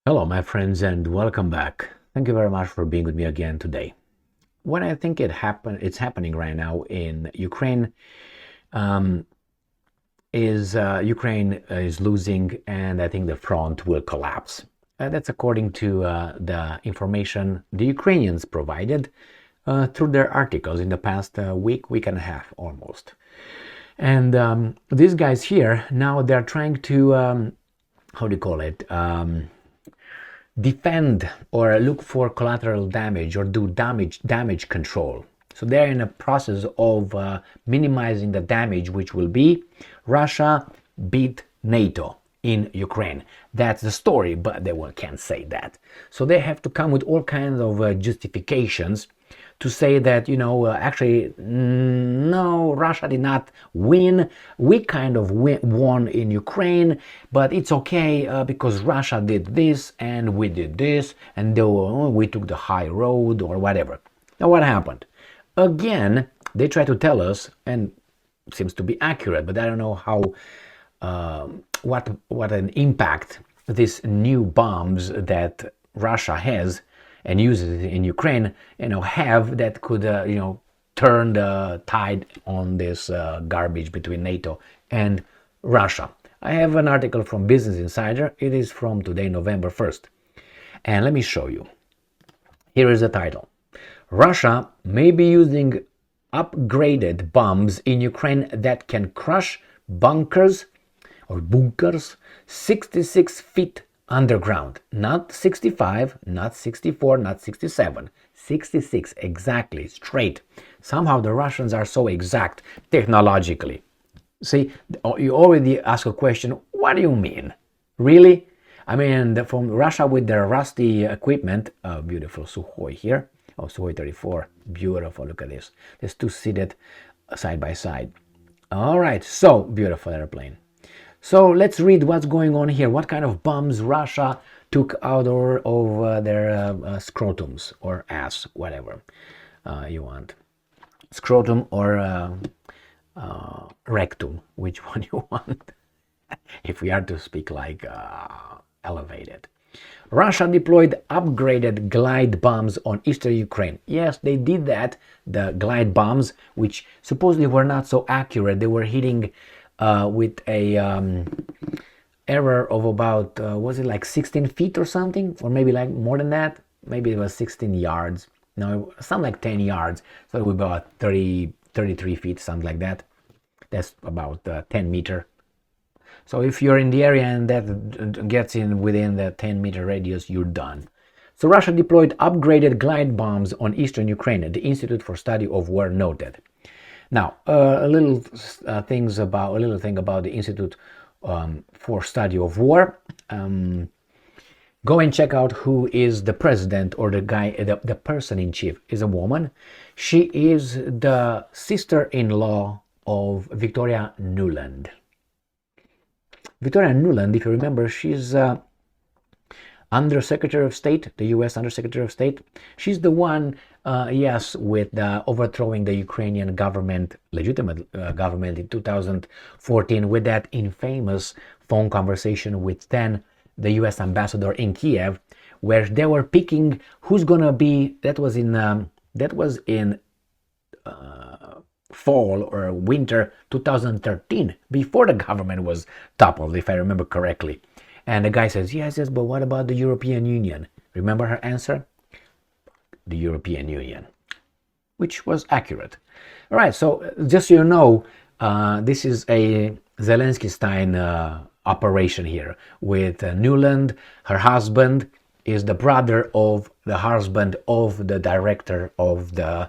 Hello, my friends, and welcome back. Thank you very much for being with me again today. What I think it's happening right now in Ukraine um, Ukraine is losing, and I think the front will collapse. That's according to the information the Ukrainians provided through their articles in the past week and a half almost. And these guys here now they're trying to how do you call it? Defend or look for collateral damage or do damage control. So they're in a process of minimizing the damage, which will be Russia beat NATO in Ukraine. That's the story, but they can't say that. So they have to come with all kinds of justifications to say that, actually, no, Russia did not win. We kind of won in Ukraine, but it's okay because Russia did this and we did this and we took the high road or whatever. Now, what happened? Again, they try to tell us, and it seems to be accurate, but I don't know how, what an impact these new bombs that Russia has and uses it in Ukraine, have that could, turn the tide on this garbage between NATO and Russia. I have an article from Business Insider. It is from today, November 1st. And let me show you. Here is the title. Russia may be using upgraded bombs in Ukraine that can crush bunkers 66 feet underground. Not 65, not 64, not 67. 66 exactly, straight. Somehow the Russians are so exact technologically. See, you already ask a question, what do you mean? Really? I mean, from Russia with their rusty equipment, beautiful Sukhoi here. Oh, Sukhoi 34, beautiful, look at this. There's two seated side by side. All right, so beautiful airplane. So let's read what's going on here. What kind of bombs Russia took out of their scrotums or ass, whatever you want. Scrotum or rectum, which one you want, if we are to speak like elevated. Russia deployed upgraded glide bombs on eastern Ukraine. Yes, they did that, the glide bombs, which supposedly were not so accurate. They were hitting with a error of about, was it like 16 feet or something? Or maybe like more than that? Maybe it was 16 yards. No, something like 10 yards. So it would be about 33 feet, something like that. That's about 10 meter. So if you're in the area and that gets in within the 10-meter radius, you're done. So Russia deployed upgraded glide bombs on eastern Ukraine, the Institute for Study of War noted. Now, a little thing about the Institute for Study of War. Go and check out who is the president or the guy, the person in chief is a woman. She is the sister-in-law of Victoria Nuland. Victoria Nuland, if you remember, she's Undersecretary of State, the U.S. Undersecretary of State. She's the one, with overthrowing the Ukrainian government, legitimate government in 2014 with that infamous phone conversation with then the U.S. ambassador in Kiev, where they were picking who's gonna be. That was in fall or winter 2013, before the government was toppled, if I remember correctly. And the guy says, yes, but what about the European Union? Remember her answer? The European Union, which was accurate. All right, so just so you know, this is a Zelensky-Stein operation here with Nuland. Her husband is the brother of the husband of the director of the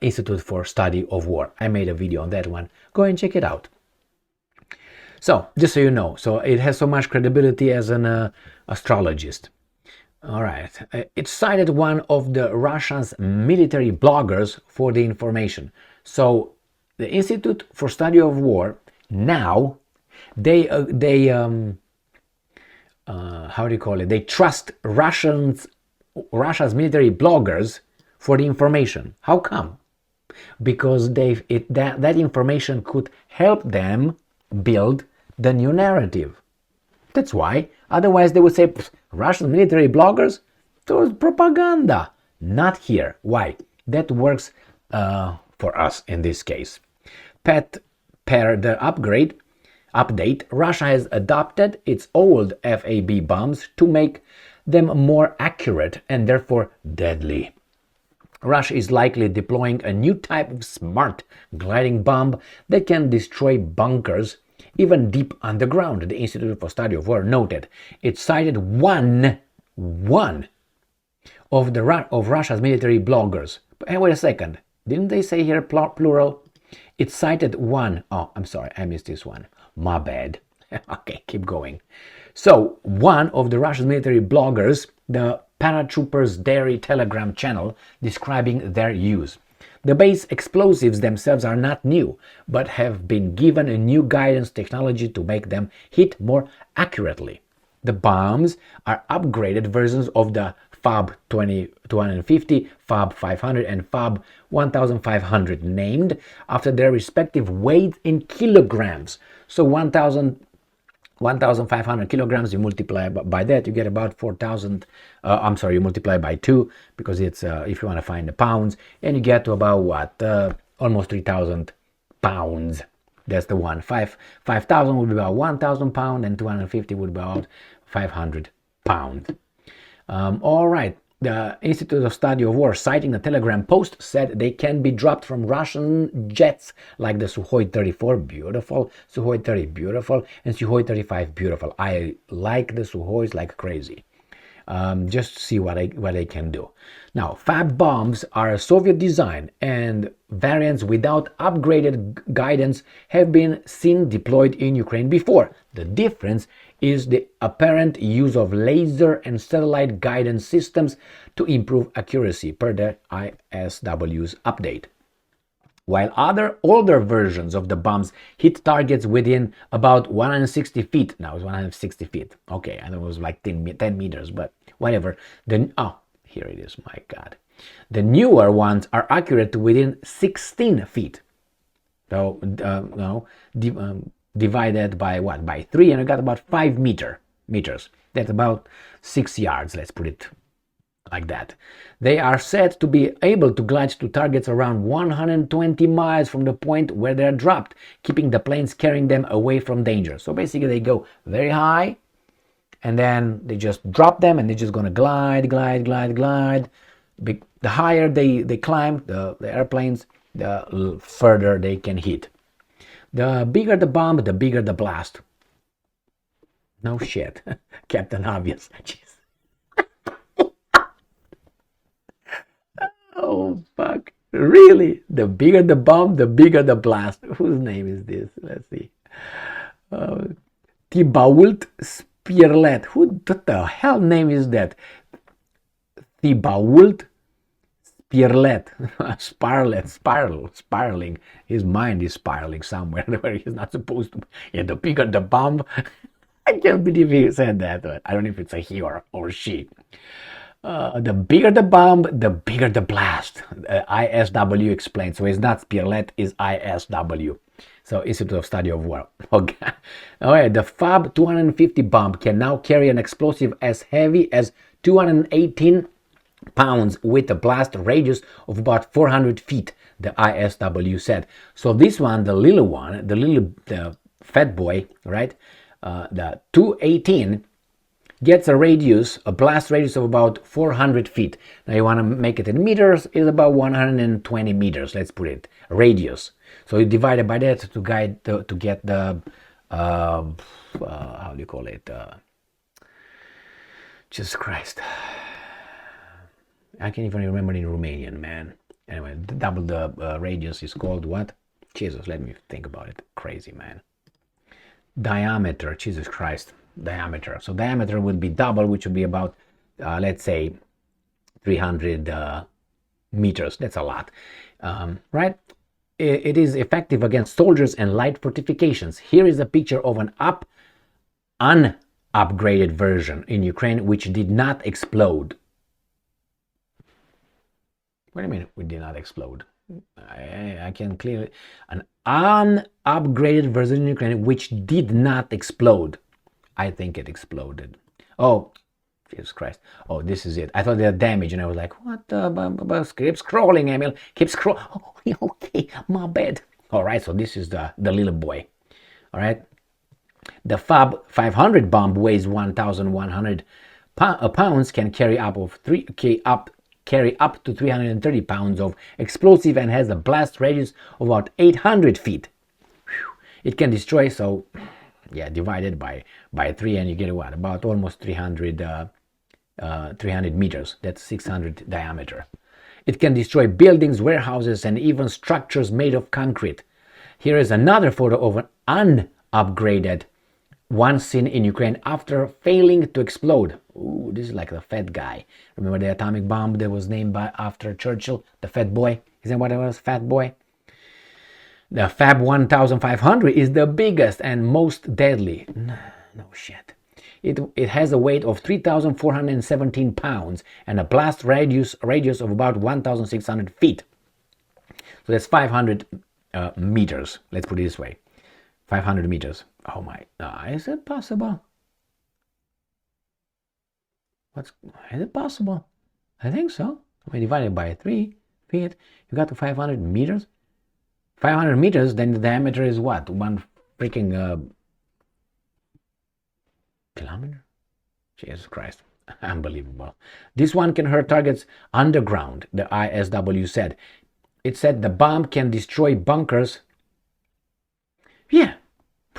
Institute for Study of War. I made a video on that one. Go and check it out. So, just so you know, so it has so much credibility as an astrologist. All right. It cited one of the Russia's military bloggers for the information. So, the Institute for Study of War, now, they trust Russia's military bloggers for the information. How come? Because that information could help them build the new narrative. That's why. Otherwise, they would say, Russian military bloggers, those propaganda. Not here. Why? That works for us in this case. Per the update, Russia has adopted its old FAB bombs to make them more accurate and therefore deadly. Russia is likely deploying a new type of smart gliding bomb that can destroy bunkers even deep underground, the Institute for Study of War noted. It cited one of Russia's military bloggers. Hey, wait a second. Didn't they say here plural? It cited one. Oh, I'm sorry. I missed this one. My bad. Okay, keep going. So, one of the Russian military bloggers, the Paratroopers Dairy Telegram channel, describing their use. The base explosives themselves are not new, but have been given a new guidance technology to make them hit more accurately. The bombs are upgraded versions of the FAB 250, FAB 500, and FAB 1500, named after their respective weight in kilograms. So 1,500 kilograms, you multiply by that, you get about 4,000. You multiply by 2 because it's if you want to find the pounds, and you get to about what? Almost 3,000 pounds. That's the one. 5,000 would be about 1,000 pounds, and 250 would be about 500 pounds. All right. The Institute of Study of War, citing a Telegram post, said they can be dropped from Russian jets like the Sukhoi 34, beautiful, Sukhoi 30, beautiful, and Sukhoi 35, beautiful. I like the Sukhois like crazy. Just to see what they can do. Now, FAB bombs are a Soviet design, and variants without upgraded guidance have been seen deployed in Ukraine before. The difference is the apparent use of laser and satellite guidance systems to improve accuracy, per the ISW's update. While other older versions of the bombs hit targets within about 160 feet. Now it's 160 feet. Okay, I know it was like 10 meters, but whatever. Here it is, my God. The newer ones are accurate to within 16 feet. So, divided by what? By 3, and I got about 5 meters. That's about 6 yards, let's put it like that. They are said to be able to glide to targets around 120 miles from the point where they are dropped, keeping the planes carrying them away from danger. So basically they go very high, and then they just drop them, and they're just going to glide. The higher they climb, the airplanes, the further they can hit. The bigger the bomb, the bigger the blast. No shit. Captain Obvious. Jeez. Oh, fuck. Really? The bigger the bomb, the bigger the blast. Whose name is this? Let's see. Thibault Spirlet. What the hell name is that? Thibault Spirlet. Spiraling. His mind is spiraling somewhere where he's not supposed to. Yeah, the bigger the bomb. I can't believe he said that. But I don't know if it's a he or she. The bigger the bomb, the bigger the blast. ISW explains. So it's not Spirlet, it's ISW. So Institute of Study of War. Okay. All right. The FAB 250 bomb can now carry an explosive as heavy as 218 pounds with a blast radius of about 400 feet, the ISW said. So this one, the little one, the fat boy, right? The 218 gets a blast radius of about 400 feet. Now you want to make it in meters, it's about 120 meters, let's put it, radius. So you divide it by that to get the, how do you call it? Jesus Christ. I can't even remember in Romanian, man. Anyway, double the radius is called what? Jesus, let me think about it. Crazy, man. Diameter, Jesus Christ. Diameter. So diameter would be double, which would be about, let's say, 300 meters. That's a lot, right? It is effective against soldiers and light fortifications. Here is a picture of an unupgraded version in Ukraine, which did not explode. What do you mean we did not explode? I can clearly... An unupgraded version in Ukraine which did not explode. I think it exploded. Oh, Jesus Christ. Oh, this is it. I thought they had damage, and I was like, what the? Keep scrolling, Emil. Keep scrolling. Oh, okay, my bad. All right, so this is the little boy. All right. The Fab 500 bomb weighs 1,100 pounds, can carry up to 330 pounds of explosive, and has a blast radius of about 800 feet. Whew. It can destroy, so yeah, divided by 3, and you get what, about almost 300 meters. That's 600 diameter. It can destroy buildings, warehouses, and even structures made of concrete. Here is another photo of an unupgraded one seen in Ukraine after failing to explode. Ooh, this is like the fat guy. Remember the atomic bomb that was named after Churchill, the fat boy? Isn't what it was, fat boy? The Fab 1500 is the biggest and most deadly. No shit. It has a weight of 3,417 pounds and a blast radius of about 1,600 feet. So that's 500 meters. Let's put it this way. 500 meters. Oh my, is it possible? Is it possible? I think so. We divided by 3 feet. You got to 500 meters. 500 meters, then the diameter is what? One freaking kilometer? Jesus Christ. Unbelievable. This one can hurt targets underground, the ISW said. It said the bomb can destroy bunkers. Yeah.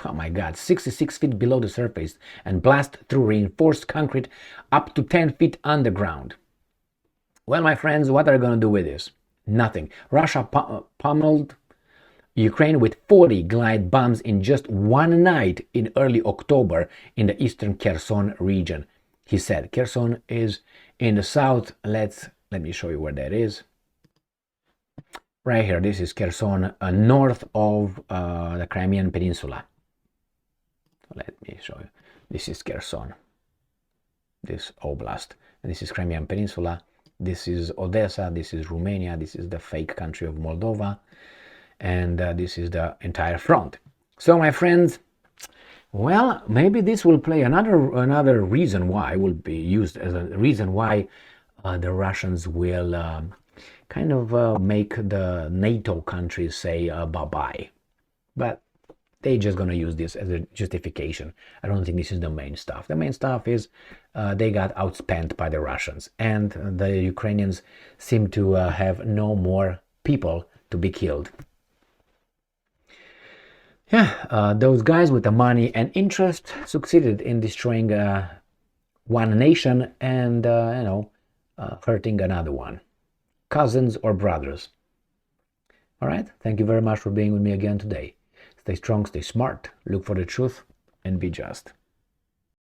Oh my God, 66 feet below the surface and blast through reinforced concrete up to 10 feet underground. Well, my friends, what are you going to do with this? Nothing. Russia pummeled Ukraine with 40 glide bombs in just one night in early October in the eastern Kherson region, he said. Kherson is in the south. Let me show you where that is. Right here, this is Kherson, north of the Crimean Peninsula. Let me show you. This is Kherson, this oblast. And this is Crimean Peninsula. This is Odessa. This is Romania. This is the fake country of Moldova. And this is the entire front. So, my friends, well, maybe this will play another reason why, will be used as a reason why the Russians will kind of make the NATO countries say bye-bye. But they're just going to use this as a justification. I don't think this is the main stuff. The main stuff is they got outspent by the Russians, and the Ukrainians seem to have no more people to be killed. Yeah, those guys with the money and interest succeeded in destroying one nation and, hurting another one. Cousins or brothers. All right, thank you very much for being with me again today. Stay strong, stay smart, look for the truth, and be just.